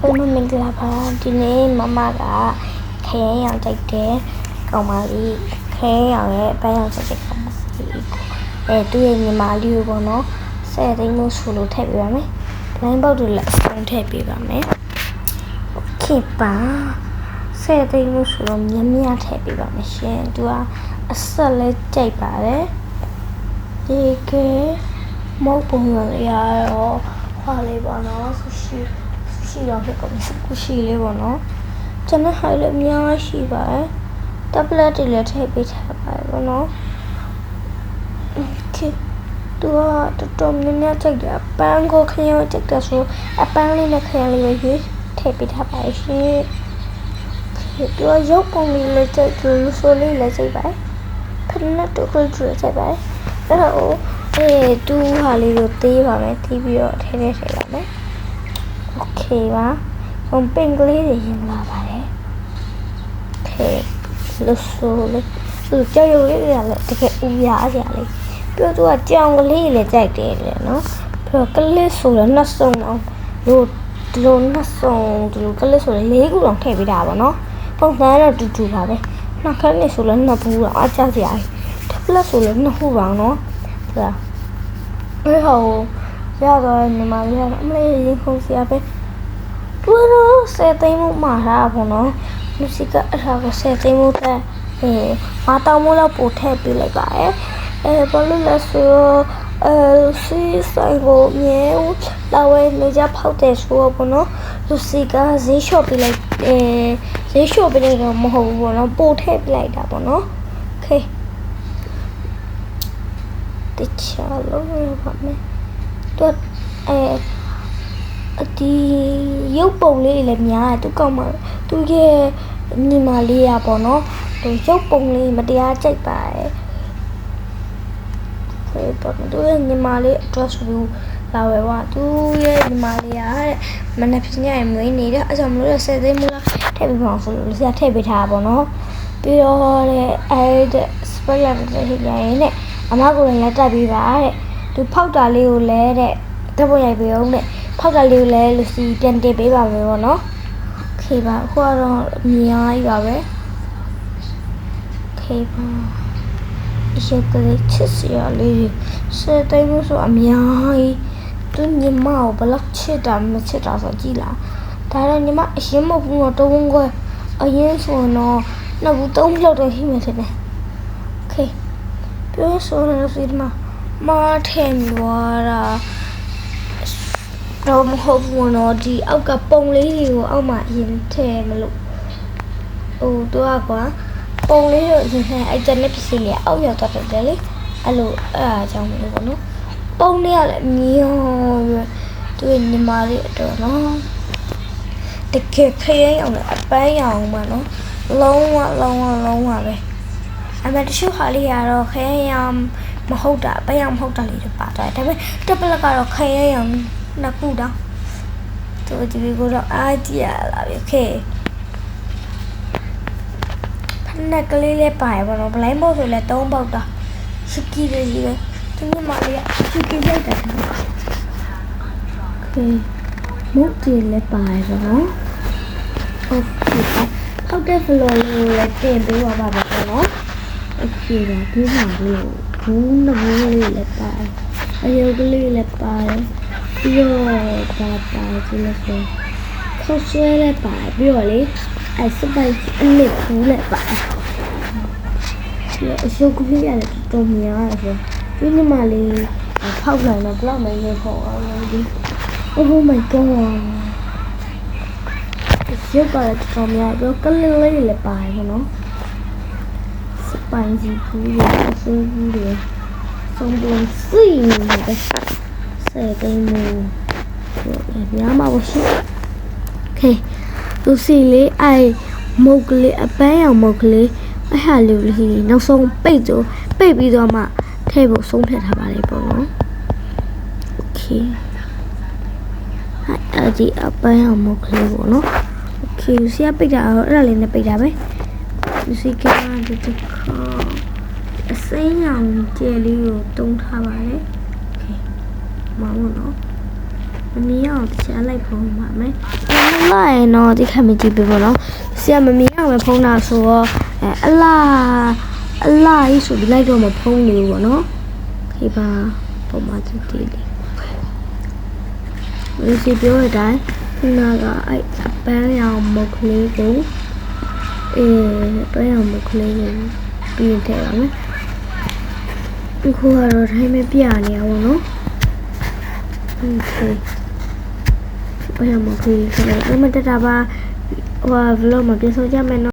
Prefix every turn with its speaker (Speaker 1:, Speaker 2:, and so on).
Speaker 1: အားလုံးမင်္ဂလာပါဒီနေ့မမကခရမ်းရောင်ကြိုက်တယ်ကောင်မလေးခရမ်းရောင်ရဲ့အပန်းရောင်ကြိုက်တဲ့ကောင်မလေးသူ့ရဲ့ညီမလေးကိုပေါ့နော်10 သိန်းလို့ဆိုလို့ထည့်ပေးပါမယ်လိုင်းပေါက်တွေလည်းအစုံထည့်ပေးပါမယ်โอเคပါ10 သိန်းလို့ဆိုတော့မြမြထည့်ပေးပါမယ်ရှင်သူကအဆက်လဲကြိုက်ပါတယ်ဒီကဲမောက်ပုံရရရောဟာလေးပါနော်ဆူရှီရောဖြစ်ကုန်ဆူရှီလေးပေါ့နော်ကျွန်တော်ဟာလည်းအများရှိပါတယ်တက်လက်တွေလည်းထည့်ပေးထားပါတယ်ပေါ့နော်โอเคသူကတော်တော်များများကြိုက်တယ်အပန်းကိုခရမ်းကြိုက်တယ်ဆိုအပန်းလေးနဲ့ခရမ်းလေးပဲရွေးထည့်ပေးထားပါတယ်ရှင်သူကရုပ်ပုံလေးလည်းကြိုက်တယ်လူဆိုလေးလည်းကြိုက်ပါတယ်ဖက်နက်တို့ကိုကြိုက်ပါတယ်အဲ့တော့တူဟာလေးကိုသေးပါမယ်တီးပြီးတော့ထဲထဲထည့်ပါမယ်โอเคပါဟိုပင်ကလေးတွေရင်လာပါတယ်โอเคလို့ဆိုလေသူကြောက်ရွံ့လေးတွေကလည်းတကယ်ဦးရစရာလေးပြီးတော့သူကကြောင်ကလေးလည်းကြိုက်တယ်လေနော်ပြီးတော့ကလေးဆိုတော့နှစ်စုံအောင်ဒီလိုနှစ်စုံဒီလိုကလေးဆိုတော့၄ခုတောင်ထည့်ပေးတာပါနော်ပုံစံတော့တူပါပဲနှစ်ခါလေးဆိုလည်းနှစ်ဘူးတော့အကြစရာကြီးတစ်လက်ဆိုလည်းနှစ်ခုပါနော်ဒါအဲ့ဟောရတော့ညီမလေးကအမလေးရင်ခုန်စရာပဲသူတော့10 သိန်းမှုမှာတာပေါ့နော်လူစီကအထာကို10 သိန်းမှုတဲ့မတောင်းမို့လောက်ပို့ထည့်ပေးလိုက်ပါရဲ့ဘာလို့လဲဆိုစီဆိုင်ကိုမြဲလာဝဲနေကြဖောက်တယ်ဆိုတော့ပေါ့နော်လူစီကဈေးလျှော့ပေးလိုက်ဈေးလျှော့ပေးလိုက်တော့မဟုတ်ဘူးပေါ့နော်ပို့ထည့်ပေးလိုက်တာပေါ့နော်โอเคတခြားလို့ရပါမယ်တော့ဒီရုပ်ပုံလေးလည်းများတယ်သူကောက်မှာသူရဲ့ညီမလေးရပေါ့နော်သူရုပ်ပုံလေးမတရားကြိုက်ပါတယ်ဖေးပေါ့သူရဲ့ညီမလေးအတွက်ဆိုပြီးလာဝဲว่าသူရဲ့ညီမလေးရတဲ့မနက်ဖြန်ညရင်မွေးနေတဲ့အဲ့ကြောင့်မလို့10 သိန်းမူလားထည့်ပေးပါအောင်ဆိုလို့ဆရာထည့်ပေးထားပါပေါ့နော်ပြီးတော့တဲ့စပယ်လာတဲ့ဟိရရင်နဲ့အမကိုလည်းလက်တက်ပေးပါတဲ့သူဖောက်တာလေးကိုလည်းတဲ့တပွရိုက်ပေးအောင်တဲ့ဖောက်တာလေးကိုလည်းလူစီပြန်တင်ပေးပါမယ်ပေါ့နော်โอเคပါအခုကတော့အများကြီးပါပဲโอเคပါရုပ်ကလေးချစ်စရာလေး10 သိန်းလို့ဆိုအများကြီးသူညီမကိုဘလောက်ချစ်တာမချစ်တာဆိုကြည့်လားဒါတော့ညီမအရင်မဟုတ်ဘူးတော့တုံးခွဲအရင်ဆိုတော့နှစ်ဘူး3လောက်တော့ရှိမှထင်တယ်โอเคပြောဆိုလို့ဒီမှာမာထင်သွားတာတော့မဟုတ်ဘူးနော်ဒီအောက်ကပုံလေးတွေကိုအောက်မှာအရင်ထည့်မလို့ဟိုတော့ကွာပုံလေးကိုအရင်ထည့်အဲ့တဲ့ပစ္စည်းလေးအောက်ရောက်တော့တယ်လေအဲ့လိုအဲ့အားကြောင့်မလို့ပေါ့နော်ပုံလေးကလည်းမြေဟောသူညီမလေးတော့နော်တကယ်ခရင်အောင်အပန်းရောင်မှာနော်လုံးဝပဲအမေတချို့ဟာလေးကတော့ခရင်ရောင်မဟုတ်တာအပန်းရောင်မဟုတ်တာလေးတွေပါတယ်ဒါပေမဲ့တက်ပလက်ကတော့ခရင်ရောင်နှစ်ခုတောင်သူဒီကိုတော့အားကြည့်ရလာပြီโอเคဖနက်ကလေးလေးပါရပါတော့ဘလိုင်းဘောဆိုလဲ3ပေါက်တာရှကီလေးကြီးပဲသူညီမလေးကရှကီလိုက်တာโอเคမုတ်တီလေးပါရပါတော့โอเคဟုတ်တဲ့ဖလိုလေးကိုလည်းတင်ပေးပါပါနော်โอเคပါဒီမှာလေးဘူးနဘူးလေးလည်းပါတယ်အယုတ်ကလေးလည်းပါတယ်ပြီးတော့ဒါပါတယ်လို့ဆိုခေါက်ဆွဲလည်းပါတယ်ပြီးတော့လေအဲစပိုက်အနစ်ဘူးလည်းပါတယ်ပြီးတော့အယုတ်ကလေးလည်းတော်တော်များတယ်ဆိုဒီနေ့မှလေးဖောက်လိုက်တော့ဘလောက်မရဖို့အောင်လို့ဒီ Oh my god ရုပ်ကလည်းတော်တော်များပြီးတော့ကလေးလေးလည်းပါတယ်နော်စပိုင်ကြီးဘူးရအဆိုးဘူးတွေဆုံးပုံစီနေတယ်10 သိန်းမူများမှာပါရှိโอเคသူစီလေးအိုင်မုတ်ကလေးအပန်းရောင်မုတ်ကလေးအဟာလေးလေးနောက်ဆုံးပိတ်ပြီးတော့မှထည့်ဖို့ဆုံးဖြတ်ထားပါလေပေါ့နော်โอเคအဲ့ဒီအပန်းရောင်မုတ်ကလေးပေါ့နော်โอเคလူစီကပိတ်တာအဲ့ဒါလေးနဲ့ပိတ်တာပဲလူစီကဒီတခါအစိမ်းရောင်ကျဲလေးကိုတုံးထားပါလေโอเคမောင်းလို့နော်အနည်းအောင်တခြားလိုက်ပုံပါမယ် ရင်တော့ဒီခံမကြည့်ပြပါတော့ဆရာမမြင်အောင်ပဲဖုံးတာဆိုတော့အလားကြီးဆိုပြီးလိုက်တော့မဖုံးနေဘူးပေါ့နော်ခေပါပုံမှန်ကြည့်လေးဒီပြောတဲ့အတိုင်းခုနကအဲ့အပန်းရောင်မုတ်ကလေးကိုပန်းရောင်မုတ်ကလေးကိုပြင်ထည့်ပါမယ်အခုကတော့ထိုင်းမပြနေရပါတော့โอเคပန်းရောင်မုတ်ကလေးဆိုတော့မတက်တာပါဟို vlog မှာပြန်ဆုံးကြမယ်နော်